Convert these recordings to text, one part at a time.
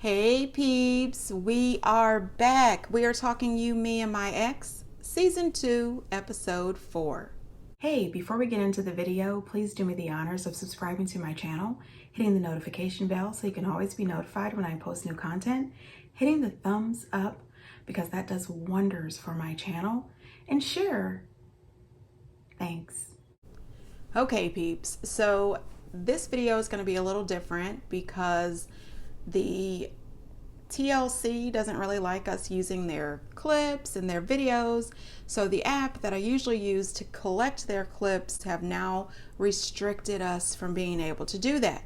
Hey peeps, we are back. We are talking You, Me, and My Ex, Season 2, Episode 4. Hey, before we get into the video, please do me the honors of subscribing to my channel, hitting the notification bell so you can always be notified when I post new content, hitting the thumbs up because that does wonders for my channel, and share. Thanks. Okay peeps, so this video is going to be a little different because the TLC doesn't really like us using their clips and their videos, so the app that I usually use to collect their clips have now restricted us from being able to do that.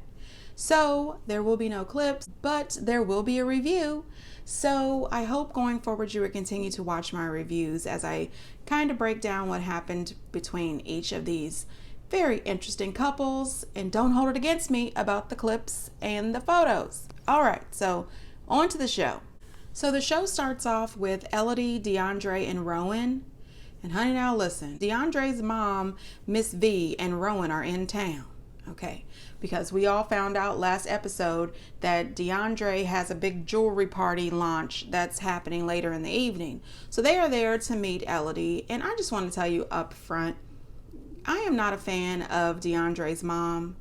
So there will be no clips, but there will be a review. So I hope going forward you will continue to watch my reviews as I kind of break down what happened between each of these very interesting couples, and don't hold it against me about the clips and the photos. All right, so on to the show. So the show starts off with Elodie, DeAndre, and Rowan. And honey, now listen, DeAndre's mom, Miss V, and Rowan are in town. Okay, because we all found out last episode that DeAndre has a big jewelry party launch that's happening later in the evening. So they are there to meet Elodie. And I just want to tell you up front, I am not a fan of DeAndre's mom.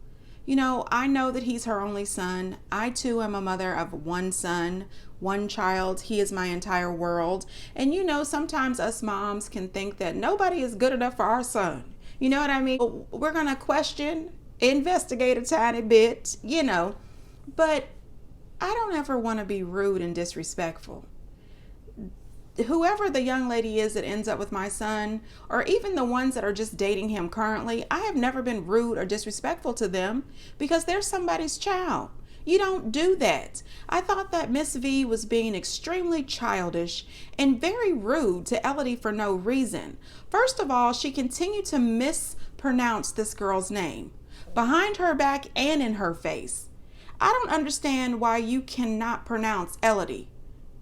You know, I know that he's her only son. I too am a mother of one son, one child. He is my entire world. And you know, sometimes us moms can think that nobody is good enough for our son. You know what I mean? We're going to question, investigate a tiny bit, you know, but I don't ever want to be rude and disrespectful. Whoever the young lady is that ends up with my son, or even the ones that are just dating him currently, I have never been rude or disrespectful to them because they're somebody's child. You don't do that. I thought that Miss V was being extremely childish and very rude to Elodie for no reason. First of all, she continued to mispronounce this girl's name behind her back and in her face. I don't understand why you cannot pronounce Elodie.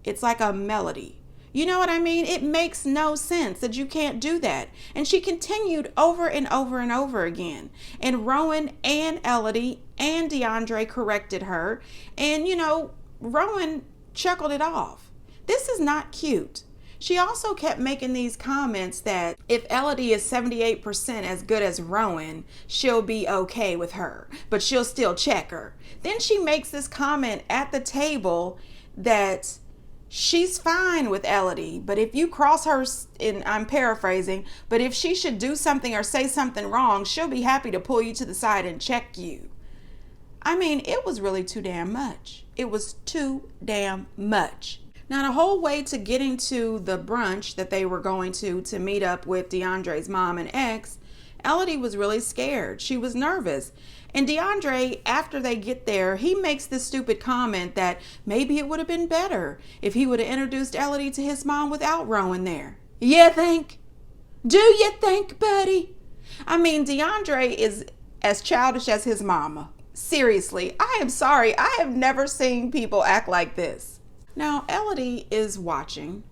It's like a melody. You know what I mean? It makes no sense that you can't do that. And she continued over and over and over again. And Rowan and Elodie and DeAndre corrected her. And, you know, Rowan chuckled it off. This is not cute. She also kept making these comments that if Elodie is 78% as good as Rowan, she'll be okay with her, but she'll still check her. Then she makes this comment at the table that she's fine with Elodie, but if you cross her, and I'm paraphrasing, but if she should do something or say something wrong, she'll be happy to pull you to the side and check you. I mean, it was really too damn much. It was too damn much. Now, the whole way to getting to the brunch that they were going to meet up with DeAndre's mom and ex, Elodie was really scared. She was nervous. And DeAndre, after they get there, he makes this stupid comment that maybe it would have been better if he would have introduced Elodie to his mom without Rowan there. You think? Do you think, buddy? I mean, DeAndre is as childish as his mama. Seriously, I am sorry. I have never seen people act like this. Now, Elodie is watching.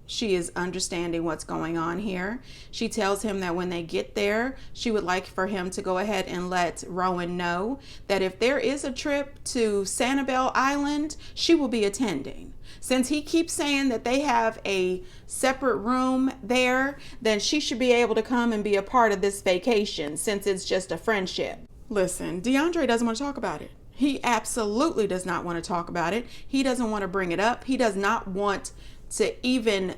She is understanding what's going on here. She tells him that when they get there, she would like for him to go ahead and let Rowan know that if there is a trip to Sanibel Island, she will be attending. Since he keeps saying that they have a separate room there, then she should be able to come and be a part of this vacation since it's just a friendship. Listen, DeAndre doesn't want to talk about it. He absolutely does not want to talk about it. He doesn't want to bring it up. He does not want to even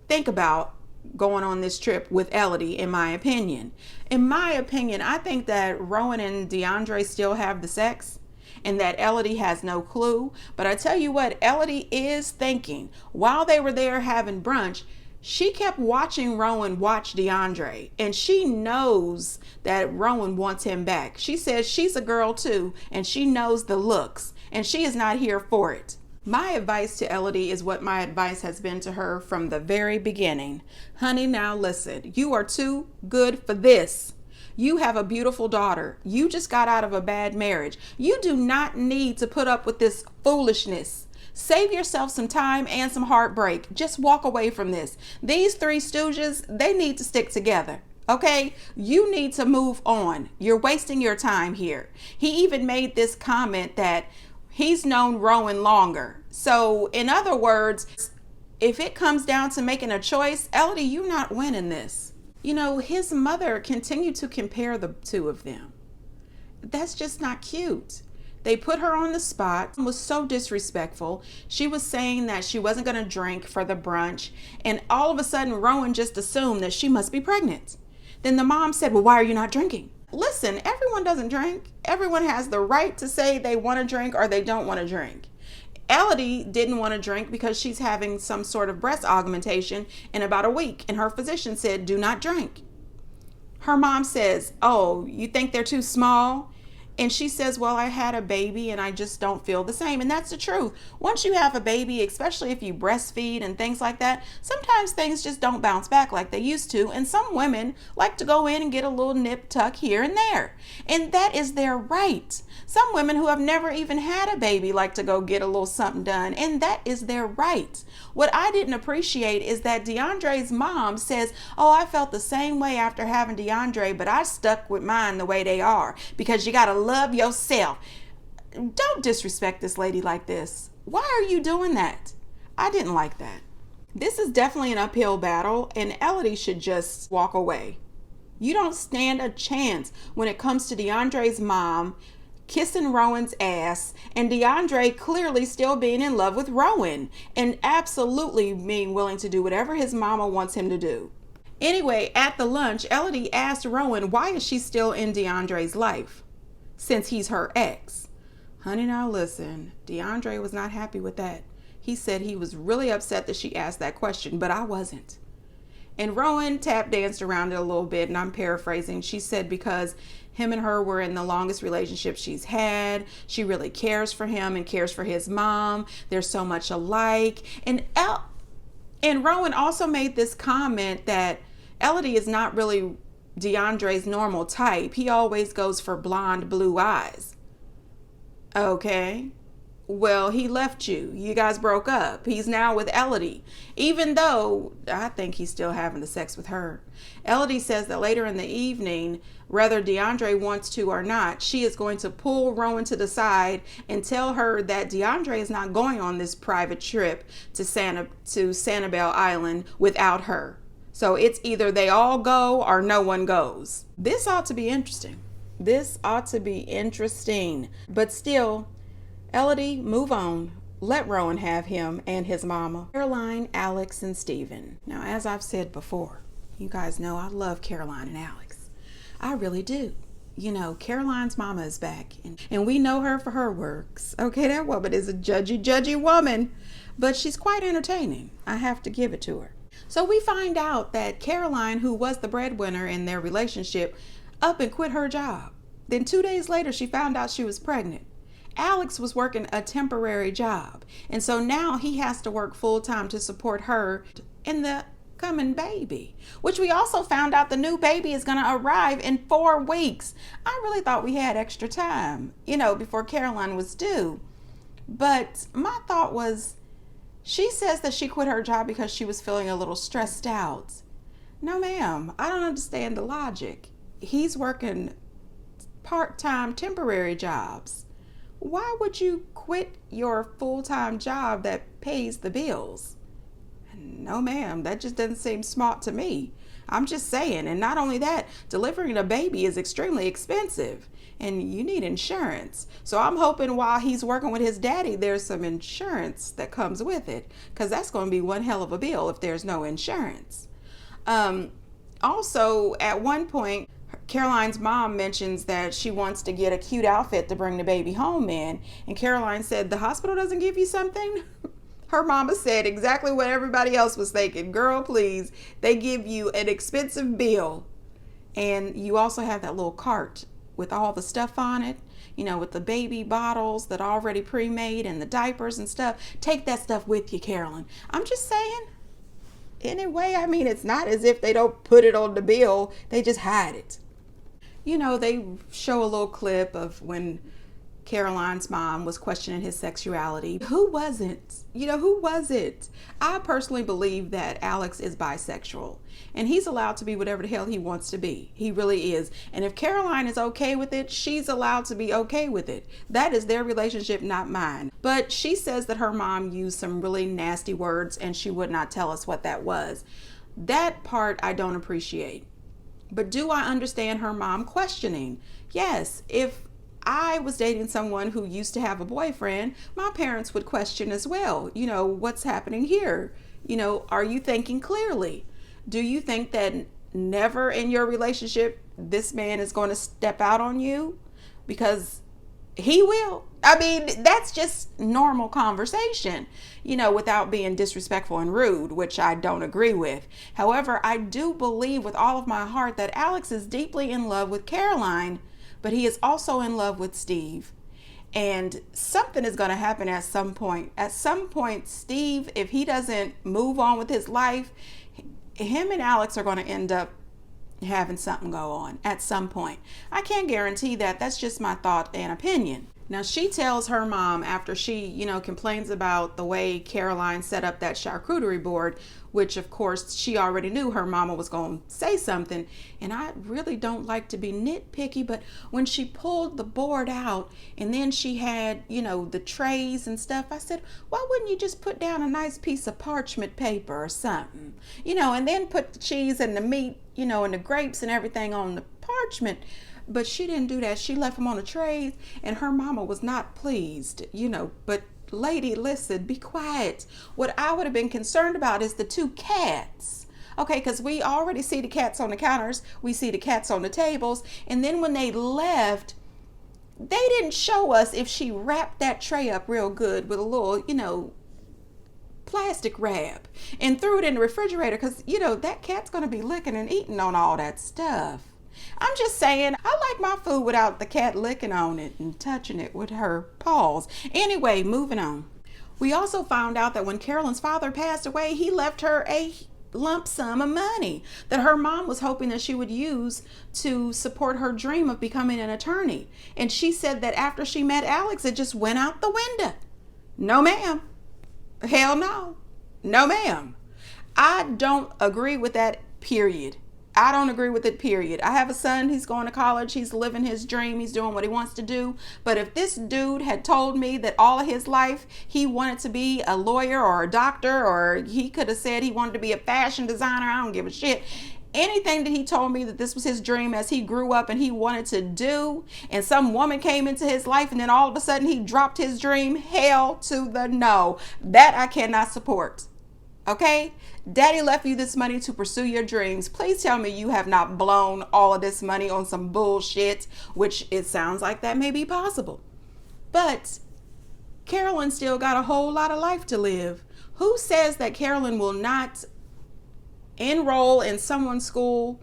think about going on this trip with Elodie, in my opinion. In my opinion, I think that Rowan and DeAndre still have the sex and that Elodie has no clue. But I tell you what, Elodie is thinking while they were there having brunch, she kept watching Rowan watch DeAndre, and she knows that Rowan wants him back. She says she's a girl too, and she knows the looks, and she is not here for it. My advice to Elodie is what my advice has been to her from the very beginning. Honey, now listen, you are too good for this. You have a beautiful daughter. You just got out of a bad marriage. You do not need to put up with this foolishness. Save yourself some time and some heartbreak. Just walk away from this. These three stooges, they need to stick together. Okay, you need to move on. You're wasting your time here. He even made this comment that He's known Rowan longer. So in other words, if it comes down to making a choice, Elodie, you're not winning this. You know, his mother continued to compare the two of them. That's just not cute. They put her on the spot. It was so disrespectful. She was saying that she wasn't going to drink for the brunch. And all of a sudden, Rowan just assumed that she must be pregnant. Then the mom said, well, why are you not drinking? Listen, everyone doesn't drink. Everyone has the right to say they want to drink or they don't want to drink. Elodie didn't want to drink because she's having some sort of breast augmentation in about a week. And her physician said, do not drink. Her mom says, oh, you think they're too small? And she says, well, I had a baby and I just don't feel the same. And that's the truth. Once you have a baby, especially if you breastfeed and things like that, sometimes things just don't bounce back like they used to. And some women like to go in and get a little nip tuck here and there. And that is their right. Some women who have never even had a baby like to go get a little something done. And that is their right. What I didn't appreciate is that DeAndre's mom says, oh, I felt the same way after having DeAndre, but I stuck with mine the way they are because you got to love yourself. Don't disrespect this lady like this. Why are you doing that? I didn't like that. This is definitely an uphill battle, and Elodie should just walk away. You don't stand a chance when it comes to DeAndre's mom kissing Rowan's ass and DeAndre clearly still being in love with Rowan and absolutely being willing to do whatever his mama wants him to do. Anyway, at the lunch, Elodie asked Rowan, why is she still in DeAndre's life since he's her ex? Honey, now listen, DeAndre was not happy with that. He said he was really upset that she asked that question, but I wasn't. And Rowan tap danced around it a little bit, and I'm paraphrasing. She said because him and her were in the longest relationship she's had. She really cares for him and cares for his mom. They're so much alike. And Rowan also made this comment that Elodie is not really DeAndre's normal type. He always goes for blonde, blue eyes. Okay. Well, he left you. You guys broke up. He's now with Elodie, even though I think he's still having the sex with her. Elodie says that later in the evening, whether DeAndre wants to or not, she is going to pull Rowan to the side and tell her that DeAndre is not going on this private trip to Sanibel Island without her. So it's either they all go or no one goes. This ought to be interesting. This ought to be interesting. But still, Elodie, move on. Let Rowan have him and his mama. Caroline, Alex, and Steven. Now, as I've said before, you guys know I love Caroline and Alex. I really do. You know, Caroline's mama is back, and we know her for her works. Okay, that woman is a judgy woman, but she's quite entertaining. I have to give it to her. So we find out that Caroline, who was the breadwinner in their relationship, up and quit her job. Then 2 days later, she found out she was pregnant. Alex was working a temporary job, and so now he has to work full-time to support her and the coming baby, which we also found out the new baby is going to arrive in 4 weeks. I really thought we had extra time, before Caroline was due. But my thought was, she says that she quit her job because she was feeling a little stressed out. No, ma'am, I don't understand the logic. He's working part-time temporary jobs. Why would you quit your full-time job that pays the bills? No, ma'am, that just doesn't seem smart to me. I'm just saying. And not only that, delivering a baby is extremely expensive and you need insurance. So I'm hoping while he's working with his daddy, there's some insurance that comes with it, because that's going to be one hell of a bill if there's no insurance. Also, at one point, Caroline's mom mentions that she wants to get a cute outfit to bring the baby home in. And Caroline said, the hospital doesn't give you something? Her mama said exactly what everybody else was thinking. Girl, please, they give you an expensive bill. And you also have that little cart with all the stuff on it, with the baby bottles that are already pre-made and the diapers and stuff. Take that stuff with you, Carolyn. I'm just saying. Anyway, it's not as if they don't put it on the bill. They just hide it. They show a little clip of when Caroline's mom was questioning his sexuality. Who wasn't? Who was it? I personally believe that Alex is bisexual and he's allowed to be whatever the hell he wants to be. He really is. And if Caroline is okay with it, she's allowed to be okay with it. That is their relationship, not mine. But she says that her mom used some really nasty words and she would not tell us what that was. That part I don't appreciate. But do I understand her mom questioning? Yes, if I was dating someone who used to have a boyfriend, my parents would question as well. What's happening here? Are you thinking clearly? Do you think that never in your relationship this man is going to step out on you? Because he will. I mean, that's just normal conversation, without being disrespectful and rude, which I don't agree with. However, I do believe with all of my heart that Alex is deeply in love with Caroline, but he is also in love with Steve. And something is going to happen at some point. At some point, Steve, if he doesn't move on with his life, him and Alex are going to end up having something go on at some point. I can't guarantee that. That's just my thought and opinion. Now, she tells her mom after she, complains about the way Caroline set up that charcuterie board, which of course she already knew her mama was going to say something. And I really don't like to be nitpicky, but when she pulled the board out and then she had, the trays and stuff, I said, why wouldn't you just put down a nice piece of parchment paper or something, and then put the cheese and the meat, and the grapes and everything on the parchment. But she didn't do that. She left them on the trays and her mama was not pleased, but lady, listen, be quiet. What I would have been concerned about is the two cats. Okay, because we already see the cats on the counters. We see the cats on the tables. And then when they left, they didn't show us if she wrapped that tray up real good with a little, plastic wrap and threw it in the refrigerator because, that cat's going to be licking and eating on all that stuff. I'm just saying, I like my food without the cat licking on it and touching it with her paws. Anyway, moving on. We also found out that when Carolyn's father passed away, he left her a lump sum of money that her mom was hoping that she would use to support her dream of becoming an attorney. And she said that after she met Alex, it just went out the window. No, ma'am. Hell no. No, ma'am. I don't agree with that, period. I don't agree with it, period. I have a son, he's going to college, he's living his dream, he's doing what he wants to do. But if this dude had told me that all of his life he wanted to be a lawyer or a doctor, or he could have said he wanted to be a fashion designer, I don't give a shit. Anything that he told me that this was his dream as he grew up and he wanted to do, and some woman came into his life and then all of a sudden he dropped his dream, hell to the no. That I cannot support. Okay? Daddy left you this money to pursue your dreams. Please tell me you have not blown all of this money on some bullshit, which it sounds like that may be possible. But Carolyn still got a whole lot of life to live. Who says that Carolyn will not enroll in someone's school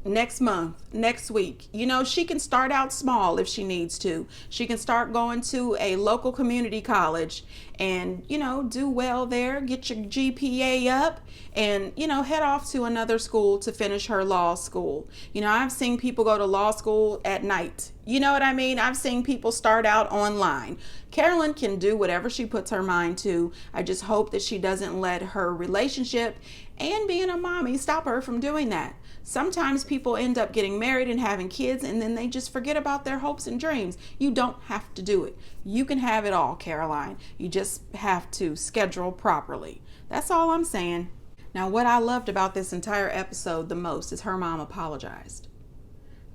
next month, next week? She can start out small if she needs to. She can start going to a local community college and, do well there, get your GPA up and, head off to another school to finish her law school. I've seen people go to law school at night. You know what I mean? I've seen people start out online. Carolyn can do whatever she puts her mind to. I just hope that she doesn't let her relationship and being a mommy stop her from doing that. Sometimes people end up getting married and having kids and then they just forget about their hopes and dreams. You don't have to do it. You can have it all, Caroline. You just have to schedule properly. That's all I'm saying. Now, what I loved about this entire episode the most is her mom apologized.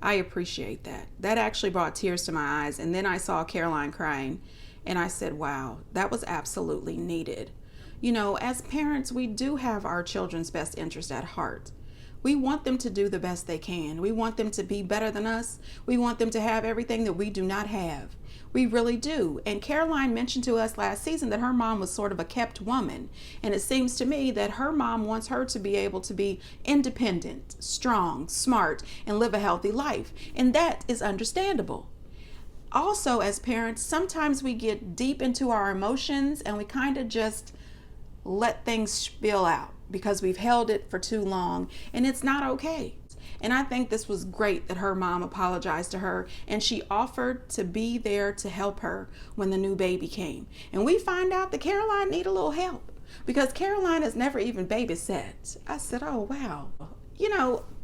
I appreciate that. That actually brought tears to my eyes. And then I saw Caroline crying and I said, wow, that was absolutely needed. As parents, we do have our children's best interest at heart. We want them to do the best they can. We want them to be better than us. We want them to have everything that we do not have. We really do. And Caroline mentioned to us last season that her mom was sort of a kept woman. And it seems to me that her mom wants her to be able to be independent, strong, smart, and live a healthy life. And that is understandable. Also, as parents, sometimes we get deep into our emotions and we kind of just let things spill out because we've held it for too long, and it's not okay. And I think this was great that her mom apologized to her and she offered to be there to help her when the new baby came. And we find out that Caroline needed a little help because Caroline has never even babysat. I said, oh, wow.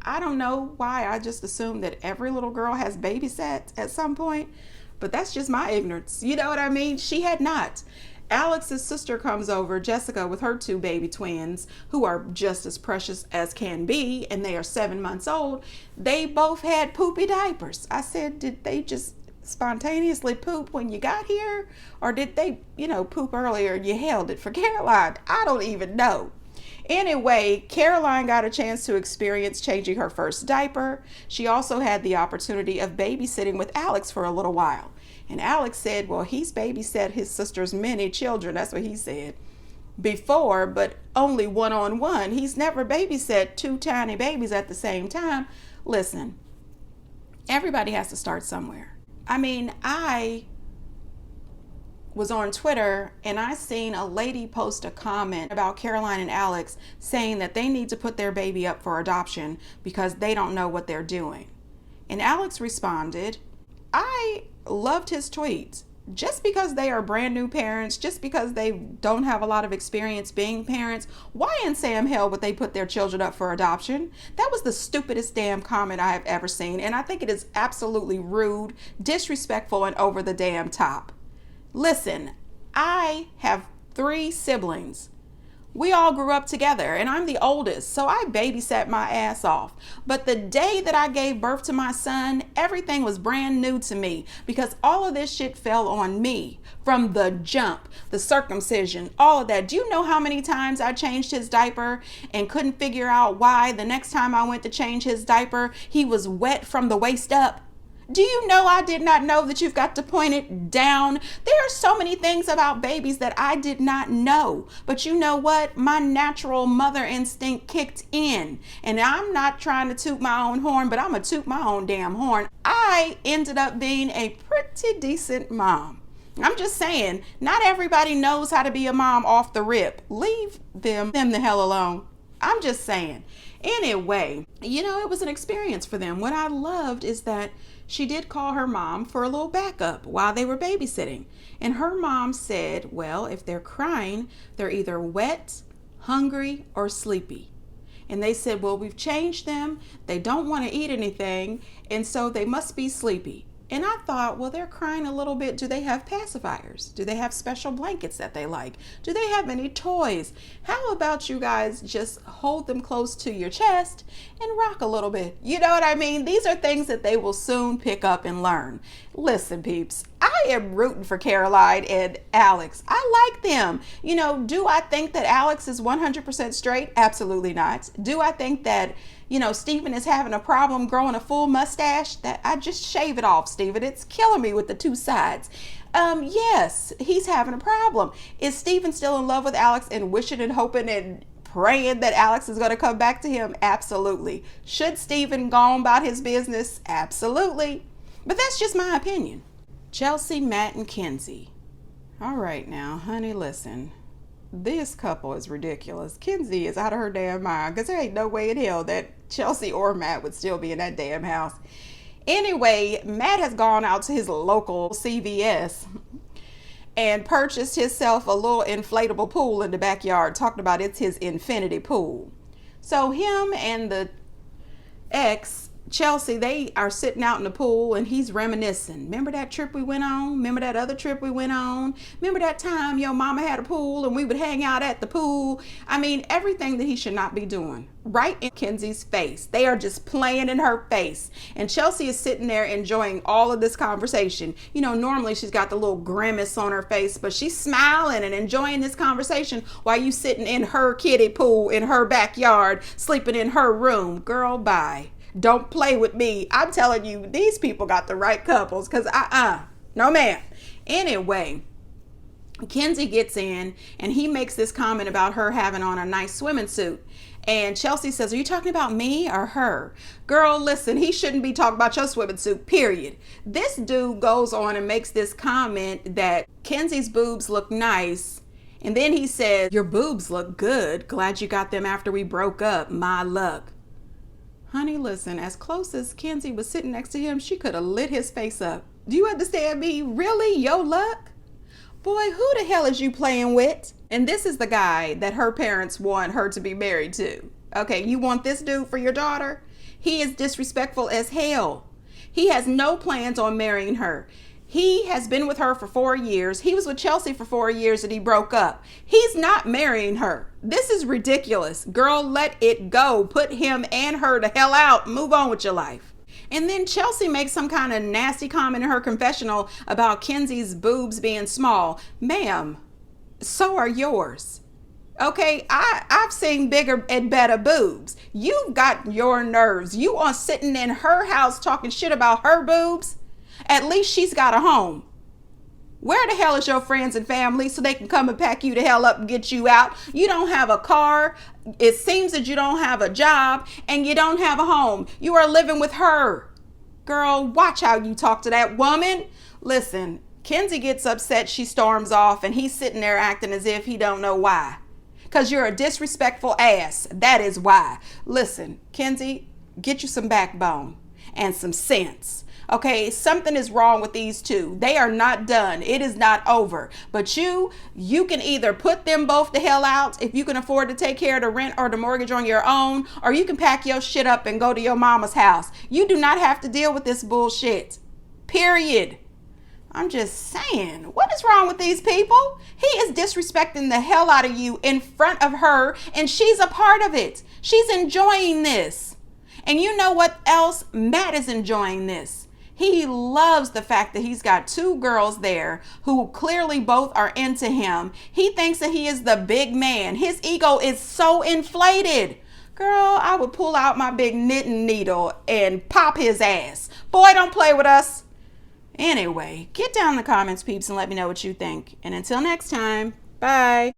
I don't know why I just assumed that every little girl has babysat at some point, but that's just my ignorance. You know what I mean? She had not. Alex's sister comes over, Jessica, with her 2 baby twins, who are just as precious as can be, and they are 7 months old. They both had poopy diapers. I said, did they just spontaneously poop when you got here? Or did they, poop earlier and you held it for Caroline? I don't even know. Anyway, Caroline got a chance to experience changing her first diaper. She also had the opportunity of babysitting with Alex for a little while. And Alex said, well, he's babysat his sister's many children. That's what he said before, but only one-on-one. He's never babysat 2 tiny babies at the same time. Listen, everybody has to start somewhere. I mean, I was on Twitter and I seen a lady post a comment about Caroline and Alex saying that they need to put their baby up for adoption because they don't know what they're doing. And Alex responded, I loved his tweets. Just because they are brand new parents, just because they don't have a lot of experience being parents, why in Sam hell would they put their children up for adoption? That was the stupidest damn comment I have ever seen. And I think it is absolutely rude, disrespectful, and over the damn top. Listen, I have 3 siblings. We all grew up together and I'm the oldest, so I babysat my ass off. But the day that I gave birth to my son, everything was brand new to me because all of this shit fell on me from the jump, the circumcision, all of that. Do you know how many times I changed his diaper and couldn't figure out why the next time I went to change his diaper, he was wet from the waist up? Do you know I did not know that you've got to point it down? There are so many things about babies that I did not know. But you know what? My natural mother instinct kicked in. And I'm not trying to toot my own horn, but I'm going to toot my own damn horn. I ended up being a pretty decent mom. I'm just saying, not everybody knows how to be a mom off the rip. Leave them the hell alone. I'm just saying. Anyway, it was an experience for them. What I loved is that she did call her mom for a little backup while they were babysitting. And her mom said, well, if they're crying, they're either wet, hungry, or sleepy. And they said, well, we've changed them. They don't want to eat anything. And so they must be sleepy. And I thought, well, they're crying a little bit. Do they have pacifiers? Do they have special blankets that they like? Do they have any toys? How about you guys just hold them close to your chest and rock a little bit? You know what I mean? These are things that they will soon pick up and learn. Listen, peeps, I am rooting for Caroline and Alex. I like them. Do I think that Alex is 100% straight? Absolutely not. Do I think that Stephen is having a problem growing a full mustache? That I just shave it off, Stephen. It's killing me with the 2 sides. Yes, he's having a problem. Is Stephen still in love with Alex and wishing and hoping and praying that Alex is going to come back to him? Absolutely. Should Stephen go on about his business? Absolutely. But that's just my opinion. Chelsea, Matt, and Kenzie. All right now, honey, listen. This couple is ridiculous. Kenzie is out of her damn mind because there ain't no way in hell that Chelsea or Matt would still be in that damn house. Anyway, Matt has gone out to his local CVS and purchased himself a little inflatable pool in the backyard, talking about it's his infinity pool. So him and the ex, Chelsea, they are sitting out in the pool and he's reminiscing. Remember that trip we went on? Remember that other trip we went on? Remember that time your mama had a pool and we would hang out at the pool? I mean, everything that he should not be doing. Right in Kenzie's face. They are just playing in her face. And Chelsea is sitting there enjoying all of this conversation. Normally she's got the little grimace on her face, but she's smiling and enjoying this conversation while you sitting in her kiddie pool in her backyard, sleeping in her room. Girl, bye. Don't play with me. I'm telling you, these people got the right couples because no ma'am. Anyway, Kenzie gets in and he makes this comment about her having on a nice swimming suit. And Chelsea says, are you talking about me or her? Girl, listen, he shouldn't be talking about your swimming suit, period. This dude goes on and makes this comment that Kenzie's boobs look nice. And then he says, your boobs look good. Glad you got them after we broke up. My luck. Honey, listen, as close as Kenzie was sitting next to him, she could have lit his face up. Do you understand me? Really? Your luck? Boy, who the hell is you playing with? And this is the guy that her parents want her to be married to. Okay, you want this dude for your daughter? He is disrespectful as hell. He has no plans on marrying her. He has been with her for 4 years. He was with Chelsea for 4 years and he broke up. He's not marrying her. This is ridiculous. Girl, let it go. Put him and her the hell out. Move on with your life. And then Chelsea makes some kind of nasty comment in her confessional about Kenzie's boobs being small. Ma'am, so are yours. Okay, I've seen bigger and better boobs. You've got your nerves. You are sitting in her house talking shit about her boobs. At least she's got a home. Where the hell is your friends and family so they can come and pack you the hell up and get you out? You don't have a car. It seems that you don't have a job and you don't have a home. You are living with her. Girl, watch how you talk to that woman. Listen, Kenzie gets upset. She storms off and he's sitting there acting as if he don't know why. Because you're a disrespectful ass. That is why. Listen, Kenzie, get you some backbone and some sense. Okay, something is wrong with these two. They are not done. It is not over. But you can either put them both the hell out if you can afford to take care of the rent or the mortgage on your own, or you can pack your shit up and go to your mama's house. You do not have to deal with this bullshit. Period. I'm just saying, what is wrong with these people? He is disrespecting the hell out of you in front of her, and she's a part of it. She's enjoying this. And you know what else? Matt is enjoying this. He loves the fact that he's got 2 girls there who clearly both are into him. He thinks that he is the big man. His ego is so inflated. Girl, I would pull out my big knitting needle and pop his ass. Boy, don't play with us. Anyway, get down in the comments, peeps, and let me know what you think. And until next time, bye.